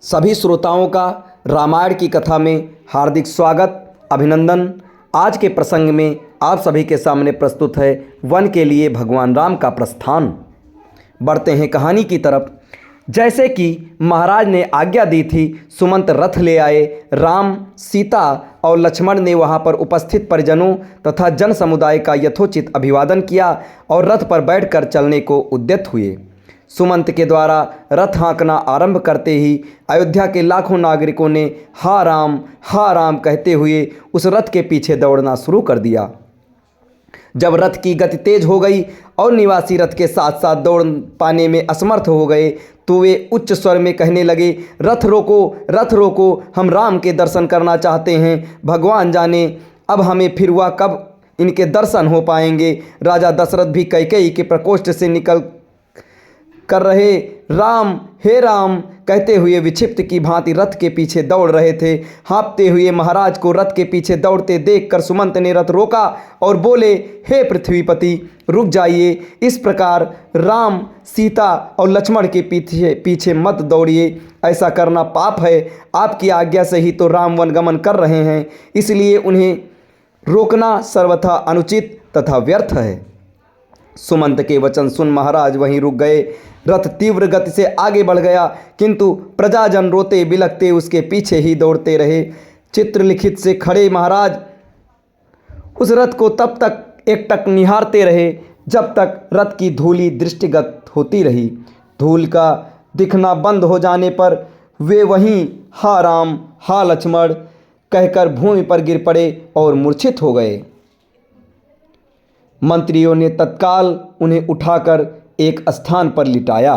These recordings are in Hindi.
सभी श्रोताओं का रामायण की कथा में हार्दिक स्वागत अभिनंदन। आज के प्रसंग में आप सभी के सामने प्रस्तुत है वन के लिए भगवान राम का प्रस्थान। बढ़ते हैं कहानी की तरफ। जैसे कि महाराज ने आज्ञा दी थी, सुमंत रथ ले आए। राम, सीता और लक्ष्मण ने वहां पर उपस्थित परिजनों तथा जन समुदाय का यथोचित अभिवादन किया और रथ पर बैठकर चलने को उद्यत हुए। सुमंत के द्वारा रथ हाँकना आरंभ करते ही अयोध्या के लाखों नागरिकों ने हा राम कहते हुए उस रथ के पीछे दौड़ना शुरू कर दिया। जब रथ की गति तेज हो गई और निवासी रथ के साथ साथ दौड़ पाने में असमर्थ हो गए तो वे उच्च स्वर में कहने लगे, रथ रोको, हम राम के दर्शन करना चाहते हैं। भगवान जाने अब हमें फिर हुआ कब इनके दर्शन हो पाएंगे। राजा दशरथ भी कैकेयी के प्रकोष्ठ से निकल कर रहे राम, हे राम कहते हुए विक्षिप्त की भांति रथ के पीछे दौड़ रहे थे। हाँफते हुए महाराज को रथ के पीछे दौड़ते देखकर सुमंत ने रथ रोका और बोले, हे पृथ्वीपति रुक जाइए। इस प्रकार राम, सीता और लक्ष्मण के पीछे मत दौड़िए, ऐसा करना पाप है। आपकी आज्ञा से ही तो राम वनगमन कर रहे हैं, इसलिए उन्हें रोकना सर्वथा अनुचित तथा व्यर्थ है। सुमंत के वचन सुन महाराज वहीं रुक गए। रथ तीव्र गति से आगे बढ़ गया, किंतु प्रजाजन रोते बिलखते उसके पीछे ही दौड़ते रहे। चित्रलिखित से खड़े महाराज उस रथ को तब तक एकटक निहारते रहे जब तक रथ की धूली दृष्टिगत होती रही। धूल का दिखना बंद हो जाने पर वे वहीं हा राम, हा लक्ष्मण कहकर भूमि पर गिर पड़े और मूर्छित हो गए। मंत्रियों ने तत्काल उन्हें उठाकर एक स्थान पर लिटाया।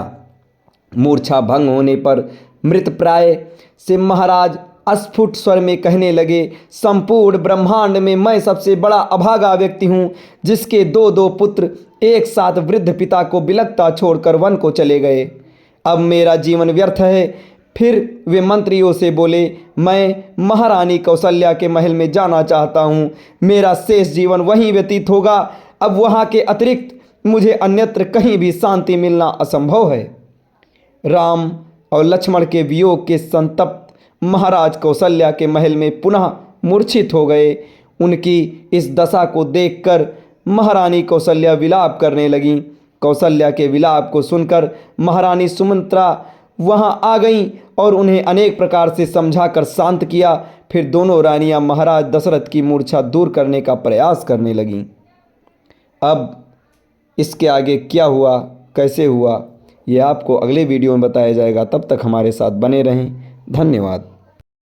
मूर्छा भंग होने पर मृतप्राय से महाराज अस्फुट स्वर में कहने लगे, संपूर्ण ब्रह्मांड में मैं सबसे बड़ा अभागा व्यक्ति हूँ, जिसके दो पुत्र एक साथ वृद्ध पिता को बिलखता छोड़कर वन को चले गए। अब मेरा जीवन व्यर्थ है। फिर वे मंत्रियों से बोले, मैं महारानी कौशल्या के महल में जाना चाहता हूँ। मेरा शेष जीवन वहीं व्यतीत होगा। अब वहाँ के अतिरिक्त मुझे अन्यत्र कहीं भी शांति मिलना असंभव है। राम और लक्ष्मण के वियोग के संतप्त महाराज कौशल्या के महल में पुनः मूर्छित हो गए। उनकी इस दशा को देखकर महारानी कौशल्या विलाप करने लगीं। कौशल्या के विलाप को सुनकर महारानी सुमित्रा वहां आ गईं और उन्हें अनेक प्रकार से समझाकर शांत किया। फिर दोनों रानियां महाराज दशरथ की मूर्छा दूर करने का प्रयास करने लगीं। अब इसके आगे क्या हुआ, कैसे हुआ, ये आपको अगले वीडियो में बताया जाएगा। तब तक हमारे साथ बने रहें। धन्यवाद।